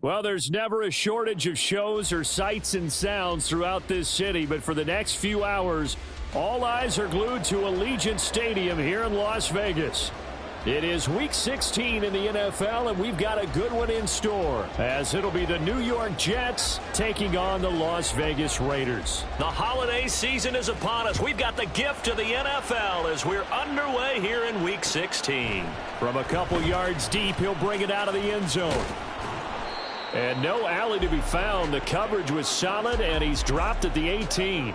Well, there's never a shortage of shows or sights and sounds throughout this city, but for the next few hours, all eyes are glued to Allegiant Stadium here in Las Vegas. It is Week 16 in the NFL, and we've got a good one in store, as it'll be the New York Jets taking on the Las Vegas Raiders. The holiday season is upon us. We've got the gift of the NFL as we're underway here in Week 16. From a couple yards deep, he'll bring it out of the end zone. And no alley to be found. The coverage was solid, and he's dropped at the 18.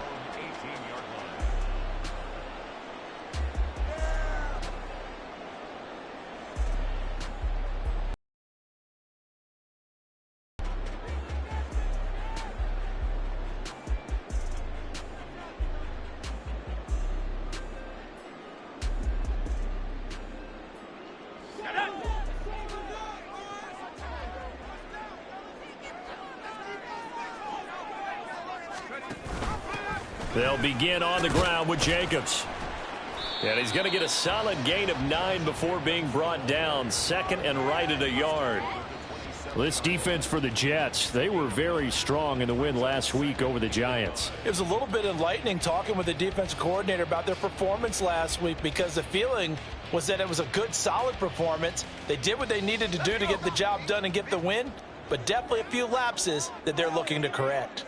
They'll begin on the ground with Jacobs. And he's going to get a solid gain of 9 before being brought down. Second and right at a yard. This defense for the Jets, they were very strong in the win last week over the Giants. It was a little bit enlightening talking with the defensive coordinator about their performance last week, because the feeling was that it was a good, solid performance. They did what they needed to do to get the job done and get the win, but definitely a few lapses that they're looking to correct.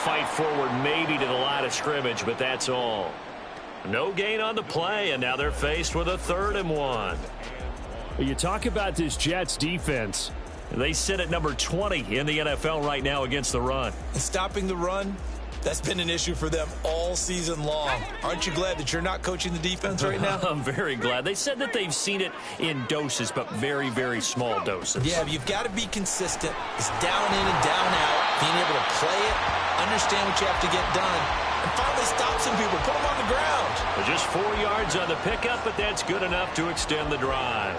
Fight forward maybe to the line of scrimmage, but that's all. No gain on the play, and now they're faced with a 3rd and 1. You talk about this Jets defense. They sit at number 20 in the NFL right now against the run. And stopping the run, that's been an issue for them all season long. Aren't you glad that you're not coaching the defense right now? I'm very glad. They said that they've seen it in doses, but very, very small doses. Yeah, but you've got to be consistent. It's down in and down out, being able to play it, understand what you have to get done, and finally stop some people, put them on the ground. Just 4 yards on the pickup, but that's good enough to extend the drive.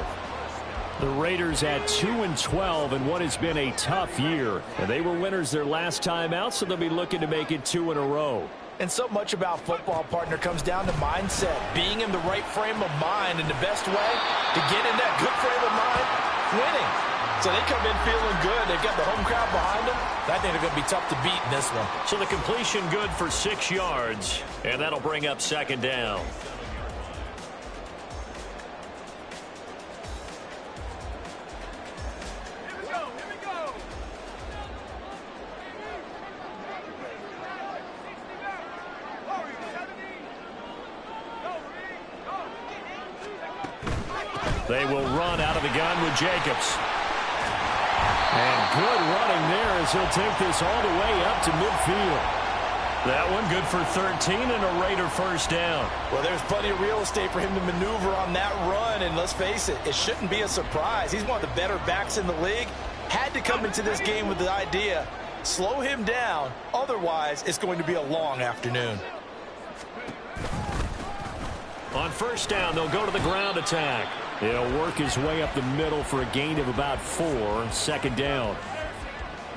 The Raiders at 2-12 in what has been a tough year. And they were winners their last time out, so they'll be looking to make it 2 in a row. And so much about football, partner, comes down to mindset. Being in the right frame of mind, and the best way to get in that good frame of mind, winning. So they come in feeling good. They've got the home crowd behind them. I think they're going to be tough to beat in this one. So the completion good for 6 yards, and that'll bring up 2nd down. They will run out of the gun with Jacobs. And good running there as he'll take this all the way up to midfield. That one good for 13 and a Raider 1st down. Well, there's plenty of real estate for him to maneuver on that run, and let's face it, it shouldn't be a surprise. He's one of the better backs in the league. Had to come into this game with the idea, slow him down, otherwise it's going to be a long afternoon. On 1st down, they'll go to the ground attack. He'll work his way up the middle for a gain of about 4. 2nd down.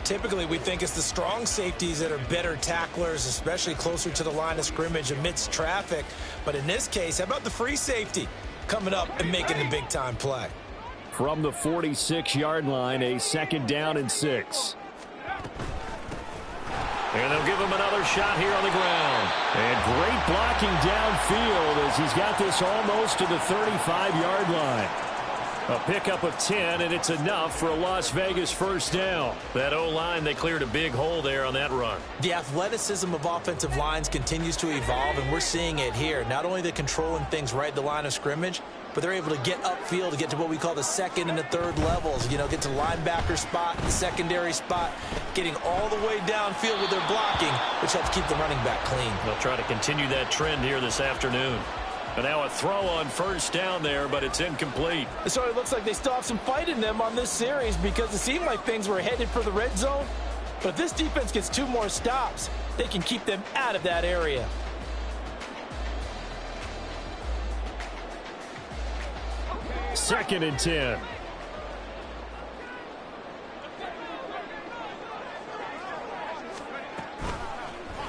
Typically, we think it's the strong safeties that are better tacklers, especially closer to the line of scrimmage amidst traffic. But in this case, how about the free safety coming up and making the big-time play? From the 46-yard line, a 2nd down and 6. And they'll give him another shot here on the ground. And great blocking downfield as he's got this almost to the 35-yard line. A pickup of 10, and it's enough for a Las Vegas 1st down. That O-line, they cleared a big hole there on that run. The athleticism of offensive lines continues to evolve, and we're seeing it here. Not only the controlling things right at the line of scrimmage, but they're able to get upfield to get to what we call the 2nd and the 3rd levels. You know, get to the linebacker spot, the secondary spot, getting all the way downfield with their blocking, which helps keep the running back clean. They'll try to continue that trend here this afternoon. And now a throw on 1st down there, but it's incomplete. So it looks like they still have some fight in them on this series, because it seemed like things were headed for the red zone. But if this defense gets 2 more stops, they can keep them out of that area. Second and 10.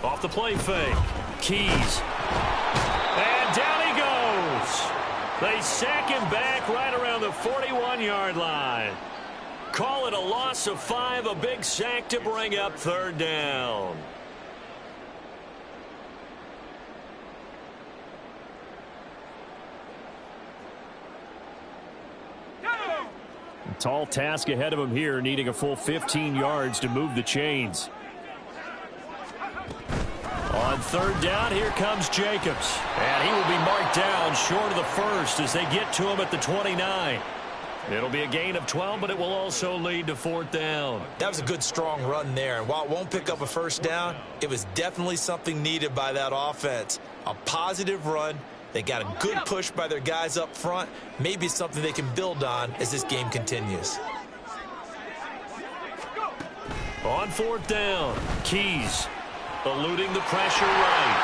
Off the play fake. Keys. And down he goes. They sack him back right around the 41-yard line. Call it a loss of 5, a big sack to bring up third down. A tall task ahead of him here, needing a full 15 yards to move the chains. On third down, here comes Jacobs. And he will be marked down short of the first as they get to him at the 29. It'll be a gain of 12, but it will also lead to fourth down. That was a good, strong run there. And while it won't pick up a first down, it was definitely something needed by that offense. A positive run. They got a good push by their guys up front. Maybe something they can build on as this game continues. On fourth down, Keys eluding the pressure right.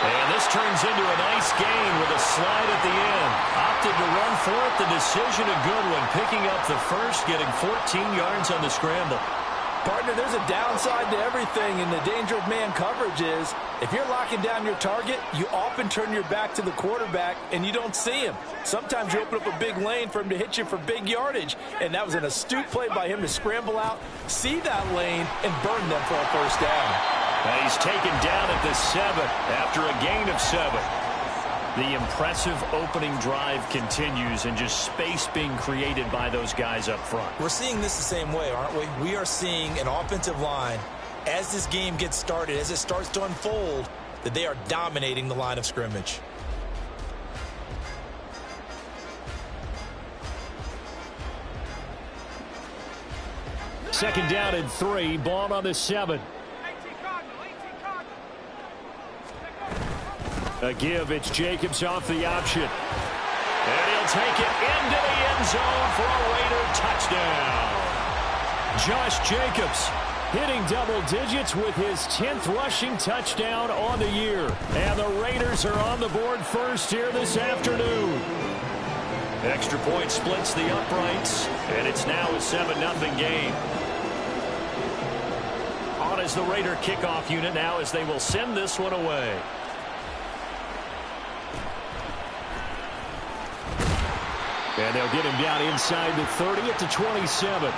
And this turns into a nice gain with a slide at the end. Opted to run for it. The decision a good one. Picking up the first, getting 14 yards on the scramble. Partner, there's a downside to everything, and the danger of man coverage is if you're locking down your target, you often turn your back to the quarterback and you don't see him. Sometimes you open up a big lane for him to hit you for big yardage, and that was an astute play by him to scramble out, see that lane, and burn them for a first down. And he's taken down at the 7 after a gain of 7. The impressive opening drive continues, and just space being created by those guys up front. We're seeing this the same way, aren't we? We are seeing an offensive line, as this game gets started, as it starts to unfold, that they are dominating the line of scrimmage. Second down and 3, ball on the 7. A give, it's Jacobs off the option. And he'll take it into the end zone for a Raider touchdown. Josh Jacobs hitting double digits with his 10th rushing touchdown on the year. And the Raiders are on the board first here this afternoon. Extra point splits the uprights, and it's now a 7-0 game. On as the Raider kickoff unit now as they will send this one away. And they'll get him down inside the 30 at the 27.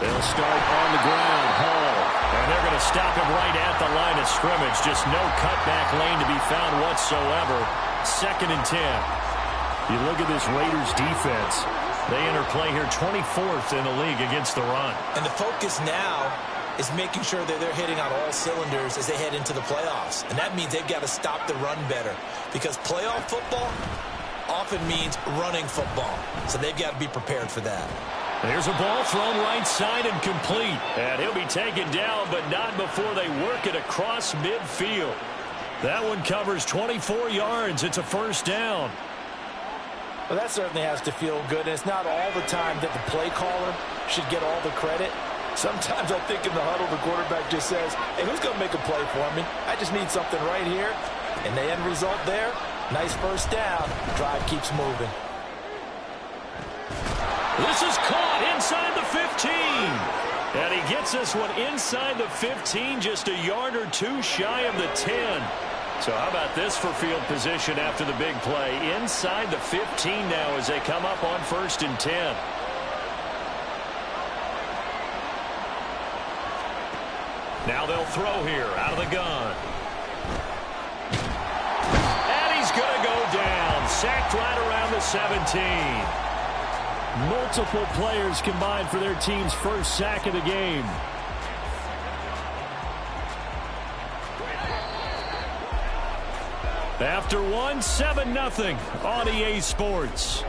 They'll start on the ground. Hall. And they're going to stop him right at the line of scrimmage. Just no cutback lane to be found whatsoever. 2nd and 10. You look at this Raiders defense. They enter play here 24th in the league against the run. And the focus now is making sure that they're hitting on all cylinders as they head into the playoffs. And that means they've got to stop the run better. Because playoff football often means running football. So they've got to be prepared for that. There's a ball thrown right side and complete. And he'll be taken down, but not before they work it across midfield. That one covers 24 yards. It's a first down. Well, that certainly has to feel good. And it's not all the time that the play caller should get all the credit. Sometimes I think in the huddle, the quarterback just says, hey, who's going to make a play for me? I just need something right here. And the end result there, nice first down. Drive keeps moving. This is caught inside the 15. And he gets this one inside the 15, just a yard or two shy of the 10. So how about this for field position after the big play? Inside the 15 now as they come up on 1st and 10. Now they'll throw here out of the gun. And he's going to go down. Sacked right around the 17. Multiple players combined for their team's first sack of the game. After one, 7-0 on EA Sports.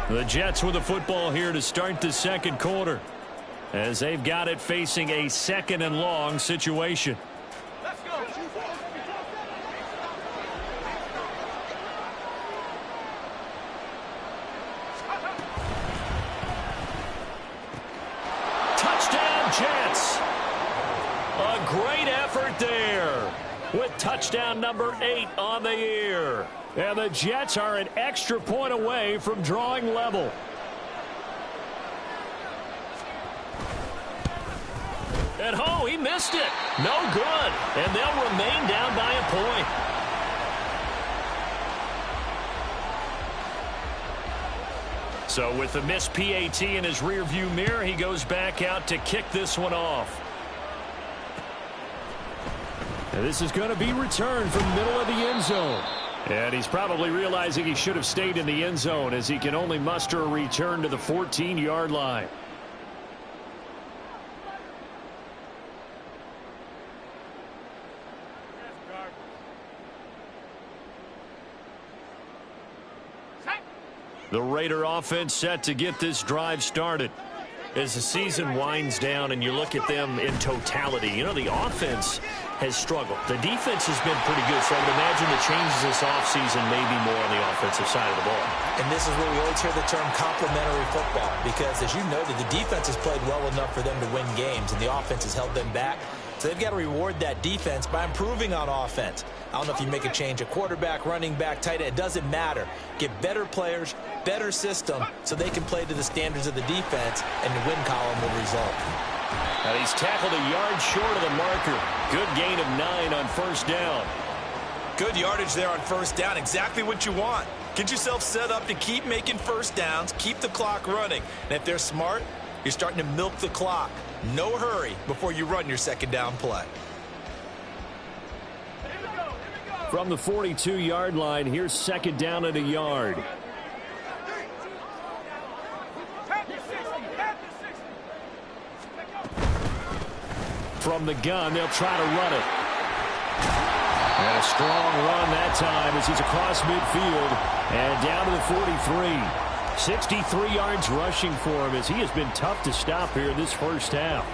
The Jets with the football here to start the second quarter, as they've got it facing a 2nd and long situation. Jets. A great effort there with touchdown number 8 on the year. And the Jets are an extra point away from drawing level. And oh, he missed it. No good. And they'll remain down by a point. So with the missed PAT in his rearview mirror, he goes back out to kick this one off. And this is going to be returned from the middle of the end zone. And he's probably realizing he should have stayed in the end zone as he can only muster a return to the 14-yard line. The Raider offense set to get this drive started. As the season winds down and you look at them in totality, you know, the offense has struggled. The defense has been pretty good, so I would imagine the changes this offseason may be more on the offensive side of the ball. And this is where we always hear the term complementary football, because as you noted, the defense has played well enough for them to win games, and the offense has held them back. So they've got to reward that defense by improving on offense. I don't know if you make a change at quarterback, running back, tight end. It doesn't matter. Get better players, better system, so they can play to the standards of the defense, and the win column will result. And he's tackled a yard short of the marker. Good gain of 9 on first down. Good yardage there on first down. Exactly what you want. Get yourself set up to keep making first downs, keep the clock running. And if they're smart, you're starting to milk the clock. No hurry before you run your second down play. From the 42-yard line, here's second down at a yard. From the gun, they'll try to run it. And a strong run that time as he's across midfield and down to the 43. 63 yards rushing for him as he has been tough to stop here in this first half.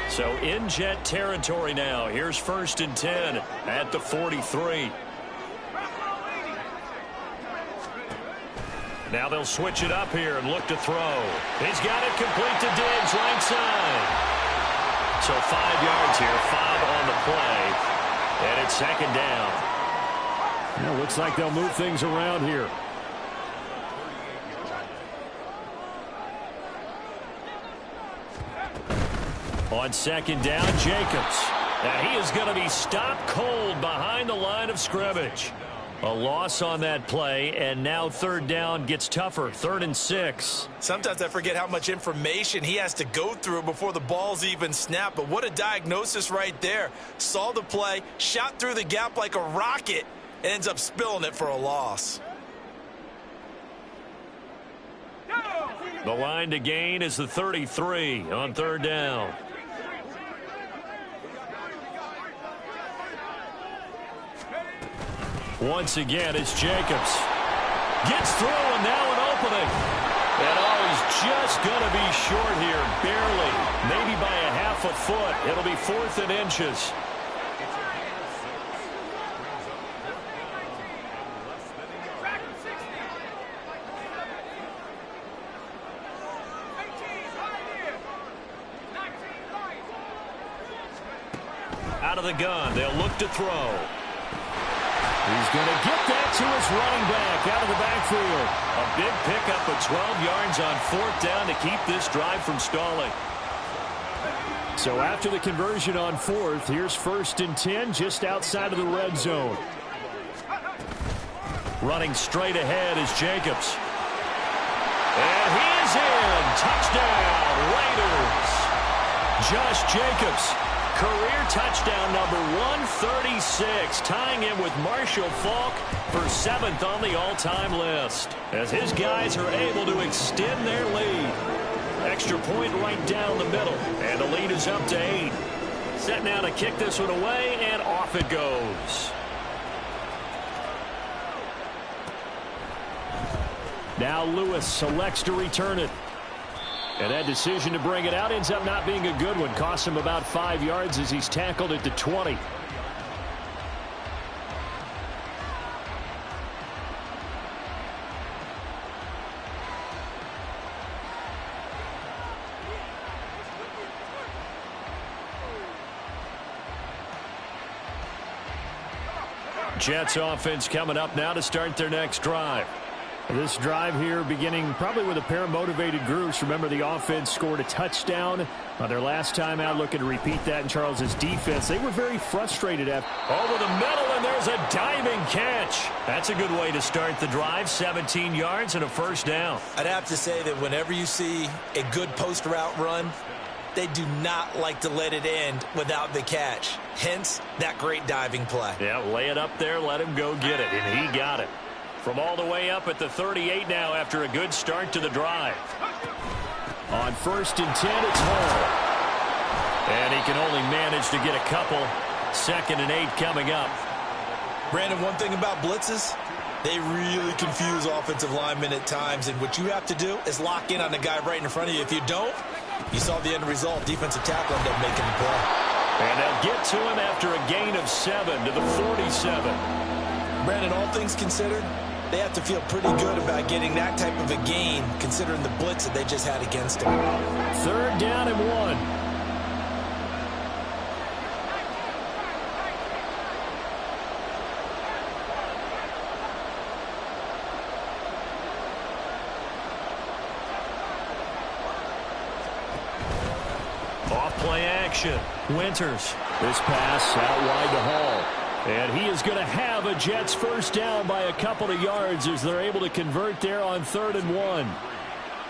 So in Jet territory now. Here's 1st and 10 at the 43. Now they'll switch it up here and look to throw. He's got it complete to Diggs, right side. So 5 yards here, 5 on the play. And it's second down. Well, looks like they'll move things around here. On second down, Jacobs. And he is going to be stopped cold behind the line of scrimmage. A loss on that play, and now third down gets tougher. 3rd and 6. Sometimes I forget how much information he has to go through before the ball's even snapped. But what a diagnosis right there. Saw the play, shot through the gap like a rocket, and ends up spilling it for a loss. The line to gain is the 33 on third down. Once again, it's Jacobs. Gets through, and now an opening. And oh, he's just going to be short here, barely. Maybe by a half a foot. It'll be 4th and inches. Out of the gun, they'll look to throw. He's going to get that to his running back out of the backfield. A big pickup of 12 yards on 4th down to keep this drive from stalling. So after the conversion on 4th, here's 1st and 10 just outside of the red zone. Running straight ahead is Jacobs. And he is in. Touchdown, Raiders. Josh Jacobs. Career touchdown number 136, tying him with Marshall Faulk for 7th on the all-time list, as his guys are able to extend their lead. Extra point right down the middle, and the lead is up to 8. Set now to kick this one away, and off it goes. Now Lewis selects to return it. And that decision to bring it out ends up not being a good one. Costs him about 5 yards as he's tackled at the 20. Jets offense coming up now to start their next drive. This drive here beginning probably with a pair of motivated groups. Remember, the offense scored a touchdown on their last time out, looking to repeat that in Charles's defense. They were very frustrated after. Over the middle, and there's a diving catch. That's a good way to start the drive. 17 yards and a first down. I'd have to say that whenever you see a good post route run, they do not like to let it end without the catch. Hence, that great diving play. Yeah, lay it up there, let him go get it, and he got it. From all the way up at the 38 now after a good start to the drive. On 1st and 10, it's Hall. And he can only manage to get a couple. 2nd and 8 coming up. Brandon, one thing about blitzes, they really confuse offensive linemen at times, and what you have to do is lock in on the guy right in front of you. If you don't, you saw the end result. Defensive tackle ended up making the play. And they'll get to him after a gain of 7 to the 47. Brandon, all things considered, they have to feel pretty good about getting that type of a gain, considering the blitz that they just had against them. 3rd down and 1. Off play action. Winters. This pass out wide to Hall. And he is going to have a Jets first down by a couple of yards as they're able to convert there on 3rd and 1.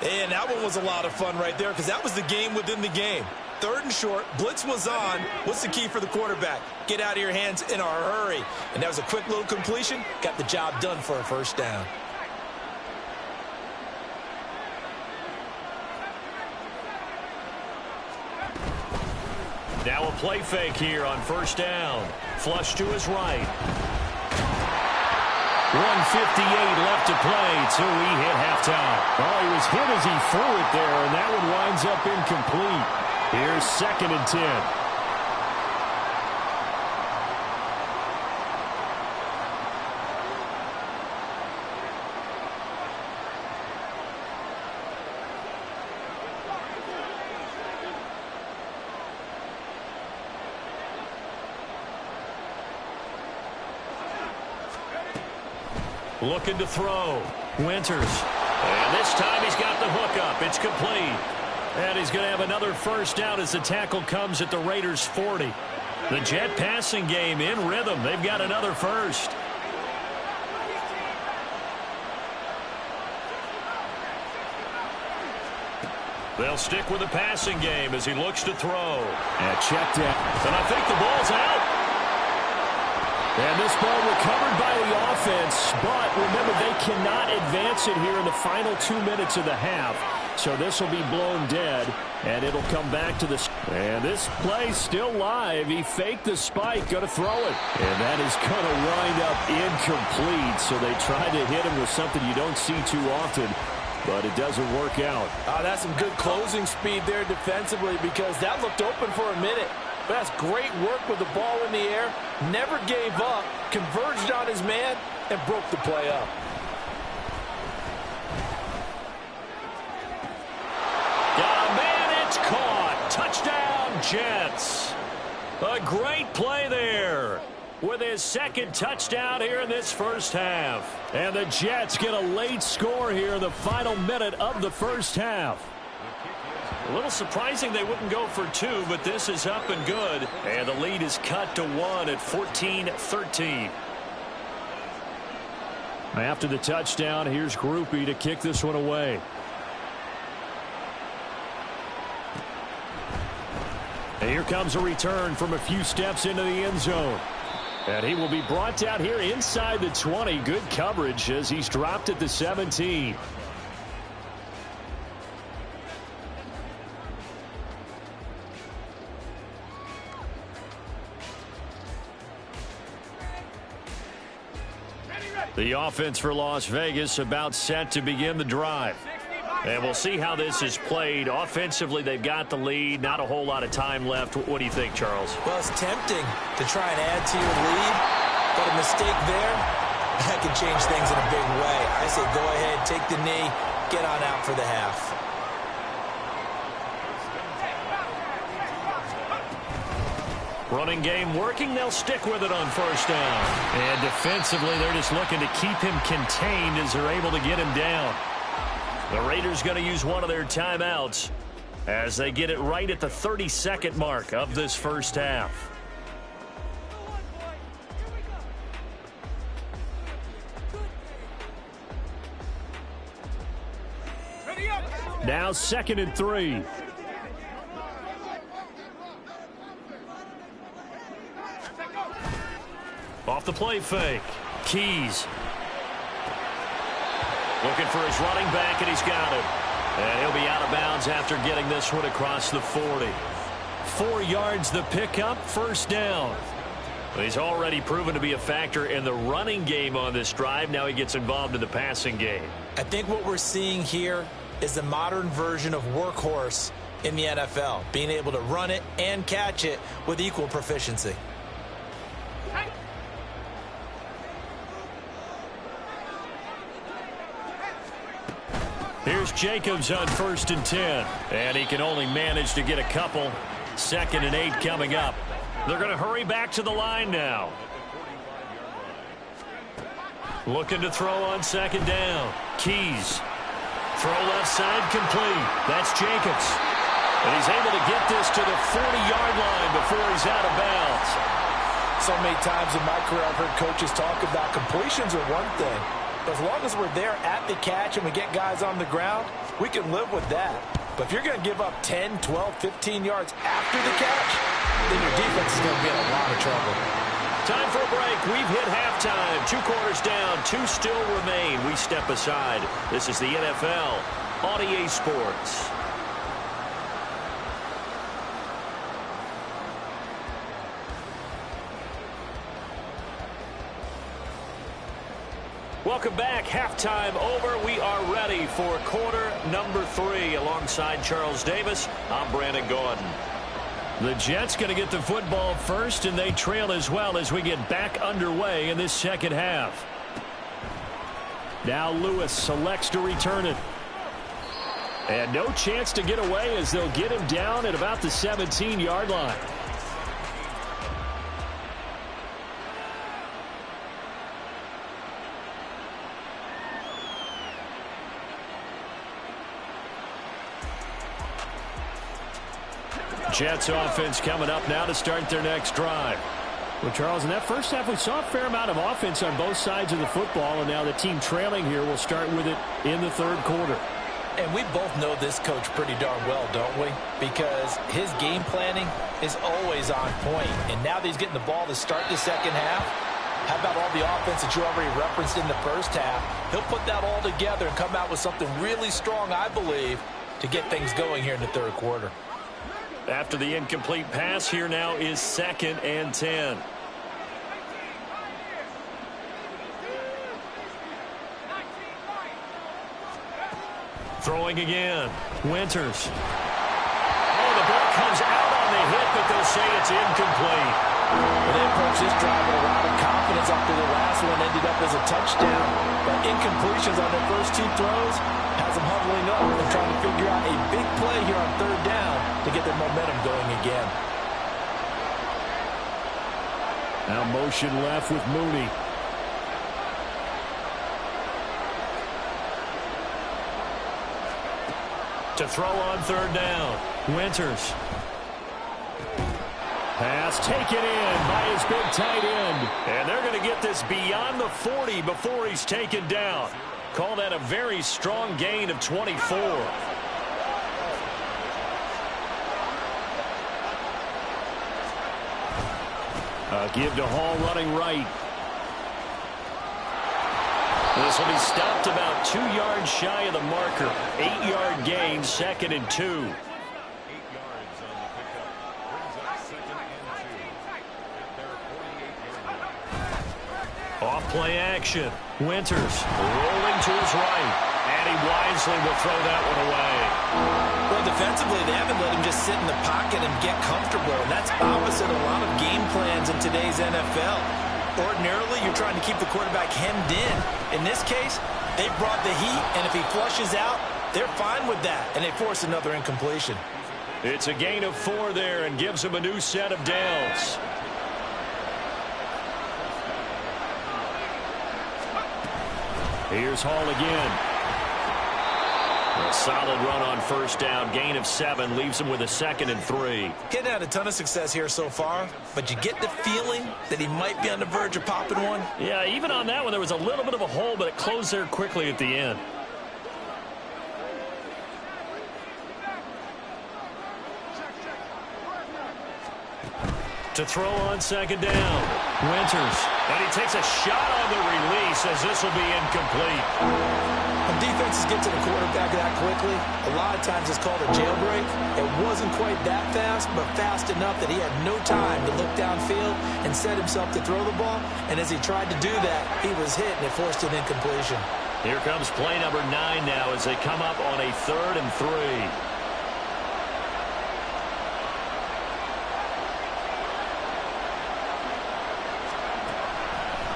And that one was a lot of fun right there because that was the game within the game. 3rd and short, blitz was on. What's the key for the quarterback? Get out of your hands in a hurry. And that was a quick little completion. Got the job done for a first down. Now a play fake here on 1st down. Flush to his right. 1:58 left to play till we hit halftime. Oh, he was hit as he threw it there, and that one winds up incomplete. Here's 2nd and 10. Looking to throw. Winters. And this time he's got the hook up. It's complete. And he's going to have another first down as the tackle comes at the Raiders' 40. The Jet passing game in rhythm. They've got another first. They'll stick with the passing game as he looks to throw. And checked out. And I think the ball's out. And this ball recovered by the offense, but remember, they cannot advance it here in the final 2 minutes of the half. So this will be blown dead, and it'll come back to the... And this play still live. He faked the spike, going to throw it. And that is going to wind up incomplete. So they tried to hit him with something you don't see too often, but it doesn't work out. That's some good closing speed there defensively because that looked open for a minute. But that's great work with the ball in the air. Never gave up, converged on his man, and broke the play up. Got a man, it's caught. Touchdown, Jets. A great play there with his 2nd touchdown here in this first half. And the Jets get a late score here in the final minute of the first half. A little surprising they wouldn't go for 2, but this is up and good. And the lead is cut to 1 at 14-13. After the touchdown, here's Groupie to kick this one away. And here comes a return from a few steps into the end zone. And he will be brought down here inside the 20. Good coverage as he's dropped at the 17. The offense for Las Vegas about set to begin the drive. And we'll see how this is played. Offensively, they've got the lead. Not a whole lot of time left. What do you think, Charles? Well, it's tempting to try and add to your lead, but a mistake there, that can change things in a big way. I say go ahead, take the knee, get on out for the half. Running game working. They'll stick with it on first down. And defensively, they're just looking to keep him contained as they're able to get him down. The Raiders going to use one of their timeouts as they get it right at the 30-second mark of this first half. Now 2nd and 3. Off the play fake. Keys. Looking for his running back, and he's got it. And he'll be out of bounds after getting this one across the 40. 4 yards the pickup, first down. He's already proven to be a factor in the running game on this drive. Now he gets involved in the passing game. I think what we're seeing here is the modern version of workhorse in the NFL, being able to run it and catch it with equal proficiency. Here's Jacobs on 1st and 10. And he can only manage to get a couple. 2nd and 8 coming up. They're going to hurry back to the line now. Looking to throw on 2nd down. Keys. Throw left side complete. That's Jacobs. And he's able to get this to the 40-yard line before he's out of bounds. So many times in my career I've heard coaches talk about completions are one thing. As long as we're there at the catch and we get guys on the ground, we can live with that. But if you're going to give up 10, 12, 15 yards after the catch, then your defense is going to be in a lot of trouble. Time for a break. We've hit halftime. 2 quarters down. 2 still remain. We step aside. This is the NFL on EA Sports. Welcome back. Halftime over. We are ready for quarter number 3. Alongside Charles Davis, I'm Brandon Gordon. The Jets going to get the football first, and they trail as well as we get back underway in this second half. Now Lewis selects to return it. And no chance to get away as they'll get him down at about the 17-yard line. Jets offense coming up now to start their next drive. Well, Charles, in that first half, we saw a fair amount of offense on both sides of the football, and now the team trailing here will start with it in the 3rd quarter. And we both know this coach pretty darn well, don't we? Because his game planning is always on point. And now that he's getting the ball to start the second half, how about all the offense that you already referenced in the first half? He'll put that all together and come out with something really strong, I believe, to get things going here in the 3rd quarter. After the incomplete pass, here now is 2nd and 10. Throwing again. Winters. Oh, the ball comes out on the hit, but they'll say it's incomplete. Well, they approached this drive with a lot of confidence after the last one ended up as a touchdown. But incompletions on their first 2 throws has them huddling up and trying to figure out a big play here on 3rd down to get their momentum going again. Now motion left with Mooney. To throw on 3rd down. Winters. Pass taken in by his big tight end. And they're going to get this beyond the 40 before he's taken down. Call that a very strong gain of 24. Give to Hall running right. This will be stopped about 2 yards shy of the marker. 8-yard gain, 2nd and 2. Off play action. Winters rolling to his right. And he wisely will throw that one away. Well, defensively, they haven't let him just sit in the pocket and get comfortable. And that's opposite a lot of game plans in today's NFL. Ordinarily, you're trying to keep the quarterback hemmed in. In this case, they brought the heat, and if he flushes out, they're fine with that, and they force another incompletion. It's a gain of 4 there and gives him a new set of downs. Here's Hall again. A solid run on first down. Gain of 7 leaves him with a 2nd and 3. Getting had a ton of success here so far, but you get the feeling that he might be on the verge of popping one. Yeah, even on that one, there was a little bit of a hole, but it closed there quickly at the end. To throw on 2nd down. Winters. And he takes a shot on the release as this will be incomplete. When defenses get to the quarterback that quickly, a lot of times it's called a jailbreak. It wasn't quite that fast, but fast enough that he had no time to look downfield and set himself to throw the ball. And as he tried to do that, he was hit and it forced an incompletion. Here comes play number 9 now as they come up on a 3rd and 3.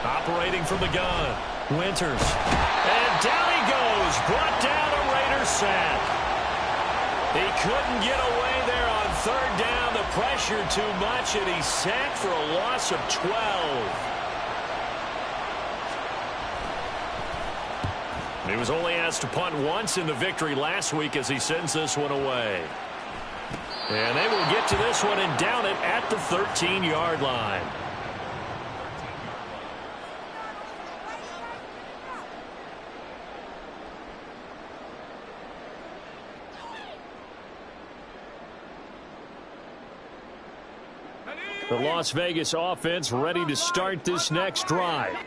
Operating from the gun. Winters. And down he goes. Brought down a Raider sack. He couldn't get away there on 3rd down. The pressure too much, and he's sacked for a loss of 12. He was only asked to punt once in the victory last week as he sends this one away. And they will get to this one and down it at the 13-yard line. The Las Vegas offense ready to start this next drive.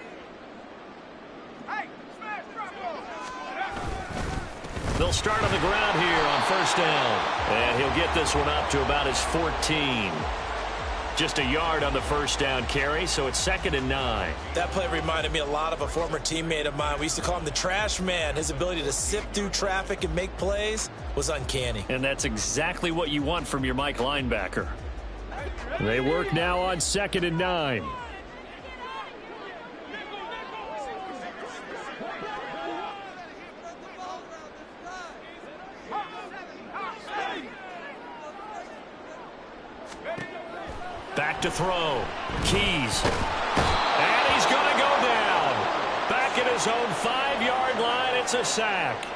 They'll start on the ground here on 1st down. And he'll get this one up to about his 14. Just a yard on the 1st down carry, so it's 2nd and 9. That play reminded me a lot of a former teammate of mine. We used to call him the trash man. His ability to sift through traffic and make plays was uncanny. And that's exactly what you want from your Mike linebacker. They work now on 2nd and 9. Back to throw. Keys. And he's going to go down. Back at his own 5-yard line. It's a sack.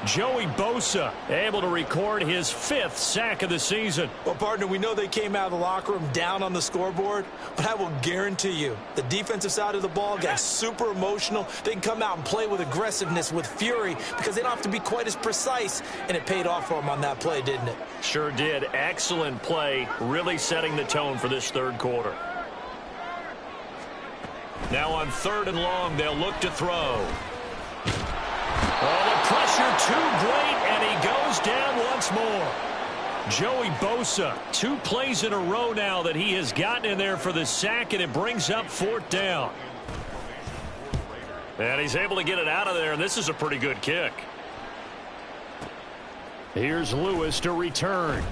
Joey Bosa able to record his 5th sack of the season. Well, partner, we know they came out of the locker room down on the scoreboard, but I will guarantee you the defensive side of the ball got super emotional. They can come out and play with aggressiveness, with fury, because they don't have to be quite as precise, and it paid off for them on that play, didn't it? Sure did. Excellent play, really setting the tone for this 3rd quarter. Now on 3rd and long, they'll look to throw. Oh, the pressure too great, and he goes down once more. Joey Bosa, 2 plays in a row now that he has gotten in there for the sack, and it brings up 4th down. And he's able to get it out of there, and this is a pretty good kick. Here's Lewis to return.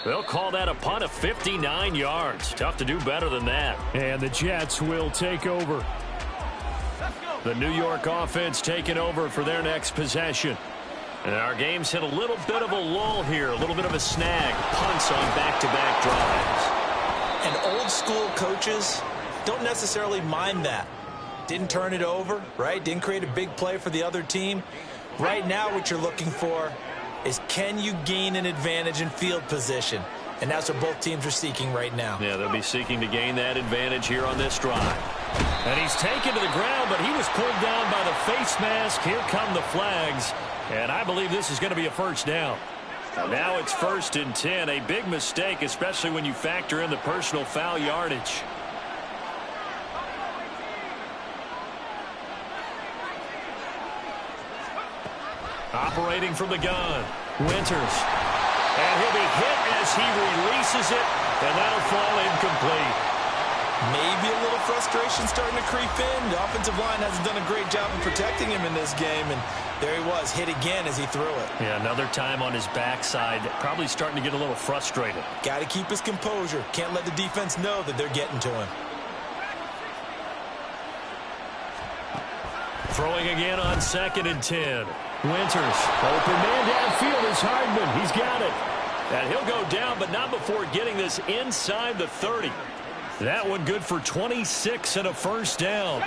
They'll call that a punt of 59 yards. Tough to do better than that. And the Jets will take over. The New York offense taking over for their next possession. And our game's hit a little bit of a lull here, a little bit of a snag. Punts on back-to-back drives. And old school coaches don't necessarily mind that. Didn't turn it over, right? Didn't create a big play for the other team. Right now what you're looking for is, can you gain an advantage in field position? And that's what both teams are seeking right now. Yeah, they'll be seeking to gain that advantage here on this drive. And he's taken to the ground, but he was pulled down by the face mask. Here come the flags. And I believe this is going to be a 1st down. Now it's 1st and 10. A big mistake, especially when you factor in the personal foul yardage. Operating from the gun. Winters. And he'll be hit as he releases it, and that'll fall incomplete. Maybe a little frustration starting to creep in. The offensive line hasn't done a great job of protecting him in this game, and there he was, hit again as he threw it. Yeah, another time on his backside, probably starting to get a little frustrated. Got to keep his composure. Can't let the defense know that they're getting to him. Throwing again on 2nd and 10. Winters. Open man downfield is Hardman. He's got it. And he'll go down, but not before getting this inside the 30. That one good for 26 and a first down.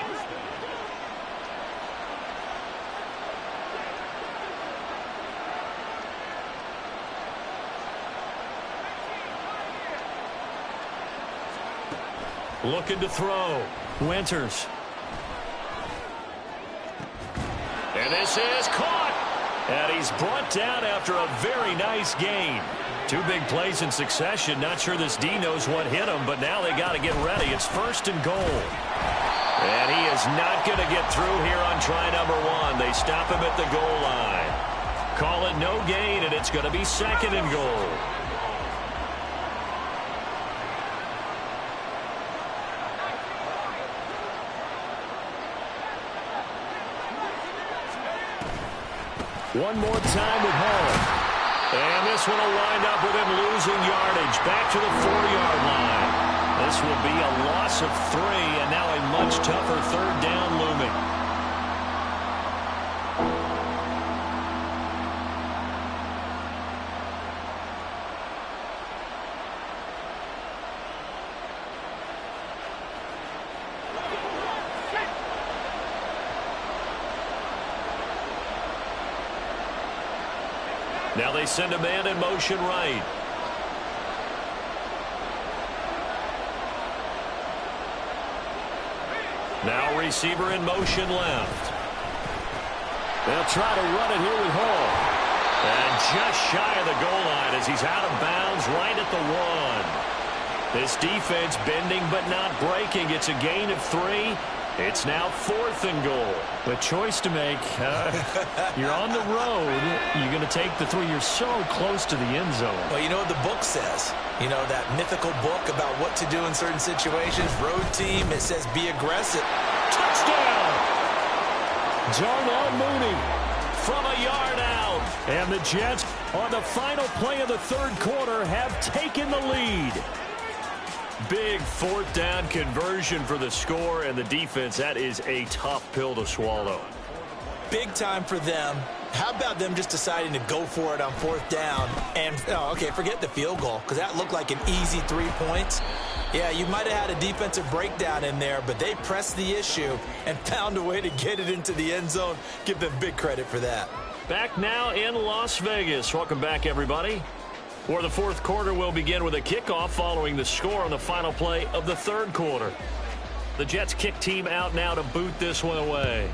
Looking to throw. Winters. And this is caught. And he's brought down after a very nice gain. Two big plays in succession. Not sure this D knows what hit him, but now they got to get ready. It's first and goal. And he is not going to get through here on try number one. They stop him at the goal line. Call it no gain, and it's going to be second and goal. One more time with Hall. And this one will wind up with him losing yardage back to the 4-yard line. This will be a loss of 3, and now a much tougher third down looming. Now they send a man in motion right. Now receiver in motion left. They'll try to run it here with Hall. And just shy of the goal line as he's out of bounds right at the 1. This defense bending but not breaking. It's a gain of 3. It's now 4th and goal. A choice to make. You're on the road. You're going to take the 3. You're so close to the end zone. Well, you know what the book says. You know, that mythical book about what to do in certain situations. Road team, it says be aggressive. Touchdown! Darnell Mooney From a yard out. And the Jets, on the final play of the third quarter, have taken the lead. Big 4th down conversion for the score, and the defense, that is a tough pill to swallow. Big time for them. How about them just deciding to go for it on 4th down? And, okay, forget the field goal, because that looked like an easy 3 points. Yeah, you might have had a defensive breakdown in there, but they pressed the issue and found a way to get it into the end zone. Give them big credit for that. Back now in Las Vegas. Welcome back, everybody. For the fourth quarter, we'll begin with a kickoff following the score on the final play of the third quarter. The Jets kick team out now to boot this one away.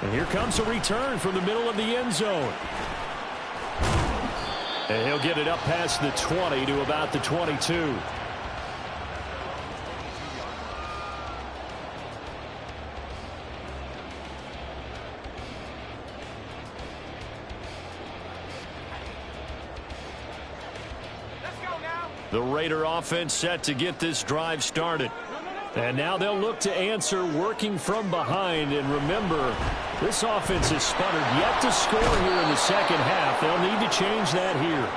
And here comes a return from the middle of the end zone. And he'll get it up past the 20 to about the 22. The Raider offense set to get this drive started. And now they'll look to answer working from behind. And remember, this offense has sputtered yet to score here in the second half. They'll need to change that here.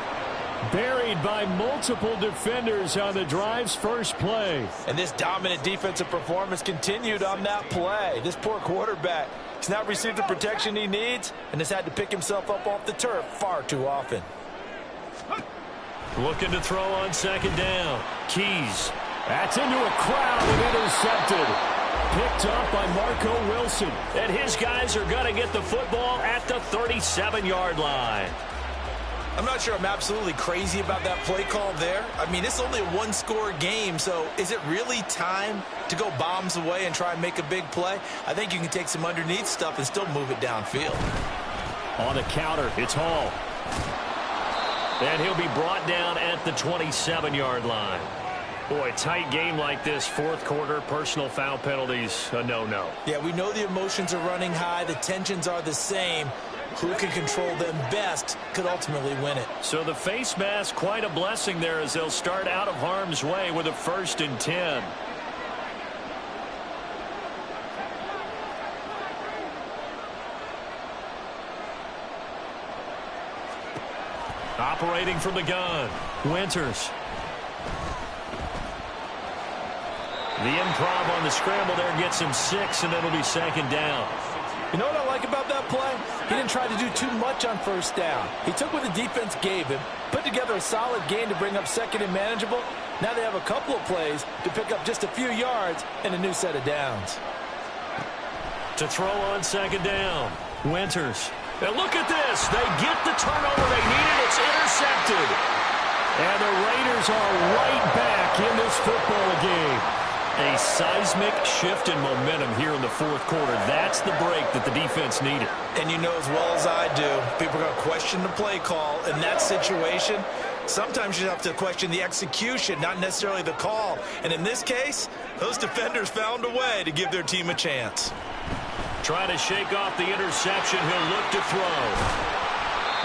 Buried by multiple defenders on the drive's first play. And this dominant defensive performance continued on that play. This poor quarterback, he's not received the protection he needs and has had to pick himself up off the turf far too often. Looking to throw on second down. Keys. That's into a crowd and intercepted. Picked up by Marco Wilson. And his guys are going to get the football at the 37-yard line. I'm not sure I'm absolutely crazy about that play call there. I mean, it's only a one-score game, so is it really time to go bombs away and try and make a big play? I think you can take some underneath stuff and still move it downfield. On the counter, it's Hall. And he'll be brought down at the 27-yard line. Boy, tight game like this, fourth quarter, personal foul penalties, a no-no. Yeah, we know the emotions are running high. The tensions are the same. Who can control them best could ultimately win it. So the face mask, quite a blessing there as they'll start out of harm's way with a 1st and 10. Operating from the gun, Winters. The improv on the scramble there gets him 6, and it'll be second down. You know what I like about that play? He didn't try to do too much on first down. He took what the defense gave him, put together a solid gain to bring up second and manageable. Now they have a couple of plays to pick up just a few yards and a new set of downs. To throw on second down, Winters. And look at this. They get the turnover they needed. It's intercepted. And the Raiders are right back in this football game. A seismic shift in momentum here in the fourth quarter. That's the break that the defense needed. And you know as well as I do, people are going to question the play call. In that situation, sometimes you have to question the execution, not necessarily the call. And in this case, those defenders found a way to give their team a chance. Trying to shake off the interception. He'll look to throw.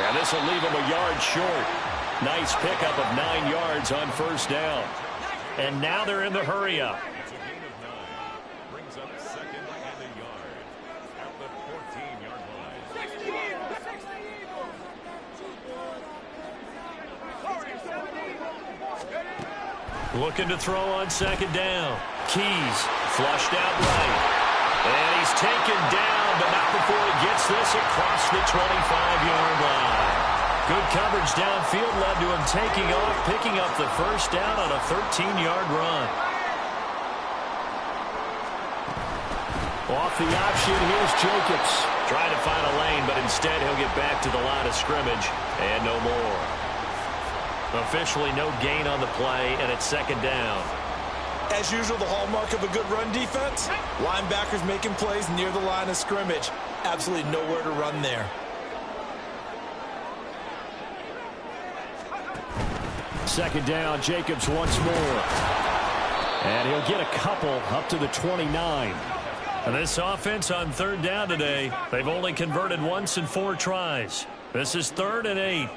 And this will leave him a yard short. Nice pickup of 9 yards on first down. And now they're in the hurry-up. Looking to throw on second down. Keys flushed out right. And he's taken down, but not before he gets this across the 25-yard line. Good coverage downfield led to him taking off, picking up the first down on a 13-yard run. Off the option, here's Jacobs. Trying to find a lane, but instead he'll get back to the line of scrimmage, and no more. Officially no gain on the play, and it's second down. As usual, the hallmark of a good run defense, linebackers making plays near the line of scrimmage. Absolutely nowhere to run there. Second down, Jacobs once more. And he'll get a couple up to the 29. And this offense on third down today, they've only converted once in 4 tries. This is 3rd and 8.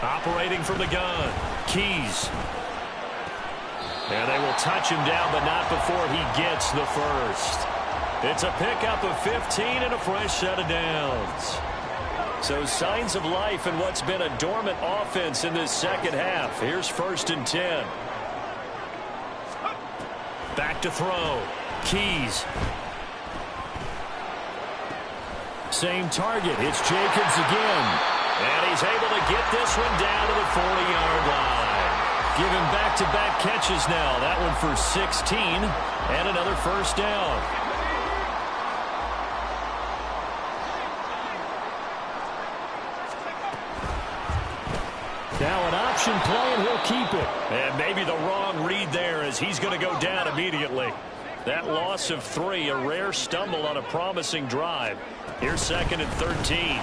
Operating from the gun, Keys. And they will touch him down, but not before he gets the first. It's a pickup of 15 and a fresh set of downs. So signs of life in what's been a dormant offense in this second half. Here's 1st and 10. Back to throw. Keys. Same target. It's Jacobs again. And he's able to get this one down to the 40-yard line. Giving back-to-back catches now. That one for 16 and another first down. Now an option play, and he'll keep it. And maybe the wrong read there as he's going to go down immediately. That loss of 3, a rare stumble on a promising drive. Here's 2nd and 13.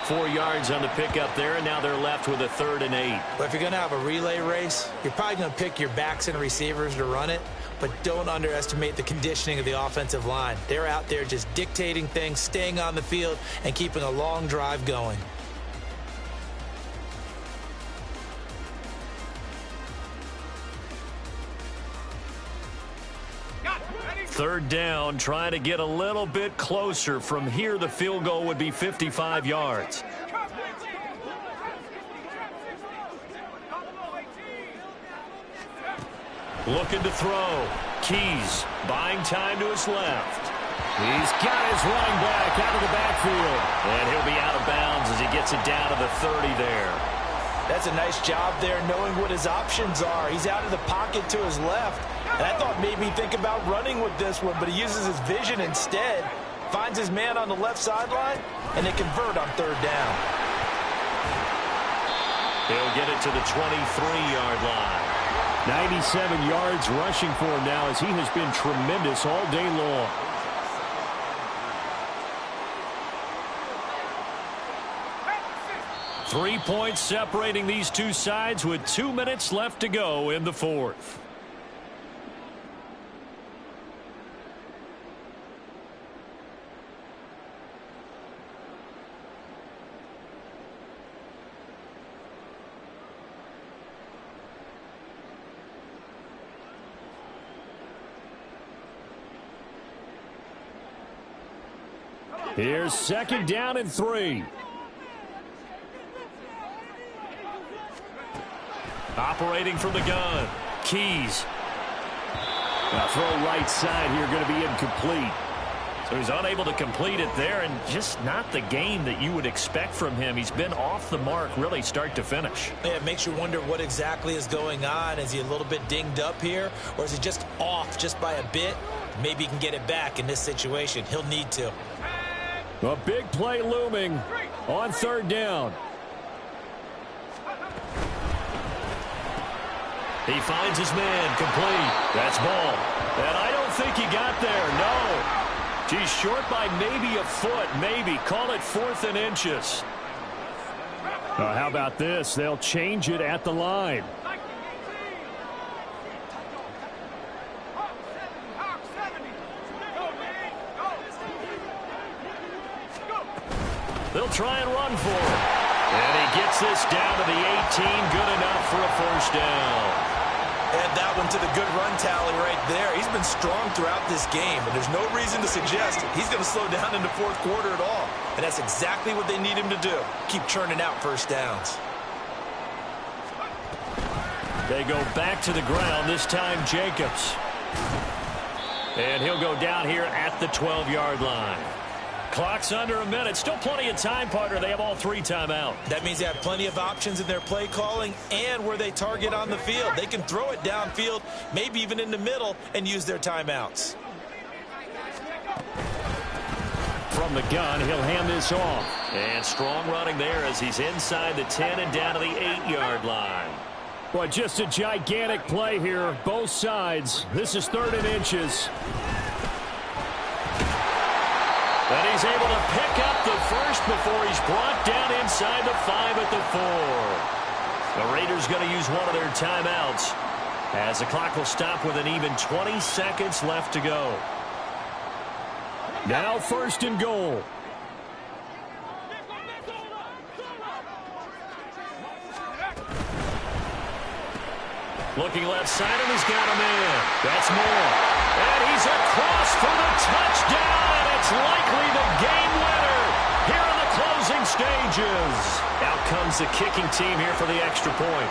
4 yards on the pickup there, and now they're left with a 3rd and 8. But if you're going to have a relay race, you're probably going to pick your backs and receivers to run it, but don't underestimate the conditioning of the offensive line. They're out there just dictating things, staying on the field, and keeping a long drive going. Third down, trying to get a little bit closer. From here, the field goal would be 55 yards. Looking to throw. Keys buying time to his left. He's got his running back out of the backfield. And he'll be out of bounds as he gets it down to the 30 there. That's a nice job there knowing what his options are. He's out of the pocket to his left. And I thought maybe he'd think about running with this one, but he uses his vision instead. Finds his man on the left sideline, and they convert on third down. He'll get it to the 23-yard line. 97 yards rushing for him now as he has been tremendous all day long. Three points separating these two sides with 2 minutes left to go in the fourth. Here's 2nd down and 3. Operating from the gun. Keys. Now throw right side here, going to be incomplete. So he's unable to complete it there, and just not the game that you would expect from him. He's been off the mark really start to finish. Yeah, it makes you wonder what exactly is going on. Is he a little bit dinged up here, or is he just off just by a bit? Maybe he can get it back in this situation. He'll need to. A big play looming on third down. He finds his man, complete. That's ball. And I don't think he got there, no. He's short by maybe a foot, maybe. Call it 4th and inches. How about this? They'll change it at the line. They'll try and run for it. And he gets this down to the 18, good enough for a first down. Add that one to the good run tally right there. He's been strong throughout this game, and there's no reason to suggest he's going to slow down in the fourth quarter at all. And that's exactly what they need him to do. Keep churning out first downs. They go back to the ground, this time Jacobs. And he'll go down here at the 12-yard line. Clock's under a minute. Still plenty of time, partner. They have all 3 timeouts. That means they have plenty of options in their play calling and where they target on the field. They can throw it downfield, maybe even in the middle, and use their timeouts. From the gun, he'll hand this off. And strong running there as he's inside the 10 and down to the 8-yard line. Boy, just a gigantic play here, both sides. This is 3rd and inches. And he's able to pick up the first before he's brought down inside the 5 at the 4. The Raiders going to use one of their timeouts as the clock will stop with an even 20 seconds left to go. Now 1st and goal. Looking left side, and he's got a man. That's Moore. And he's across for the touchdown, and it's likely the game winner here in the closing stages. Out comes the kicking team here for the extra point.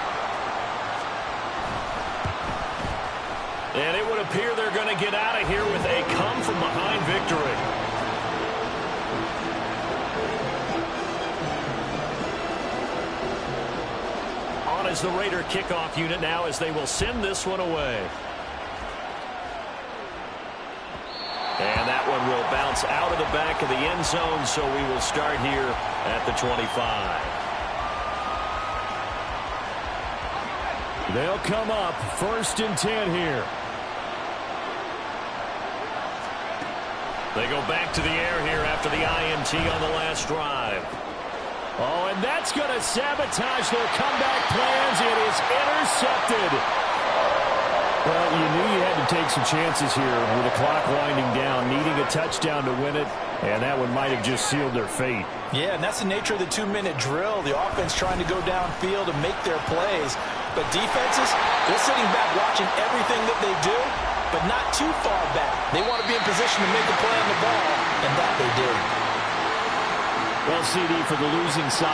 And it would appear they're going to get out of here with a come-from-behind victory. Is the Raider kickoff unit now as they will send this one away. And that one will bounce out of the back of the end zone, so we will start here at the 25. They'll come up 1st and 10 here. They go back to the air here after the INT on the last drive. Oh, and that's going to sabotage their comeback plans. It is intercepted. Well, you knew you had to take some chances here with the clock winding down, needing a touchdown to win it, and that one might have just sealed their fate. Yeah, and that's the nature of the 2-minute drill. The offense trying to go downfield and make their plays. But defenses, they're sitting back watching everything that they do, but not too far back. They want to be in position to make a play on the ball, and that they did. Well, CD, for the losing side,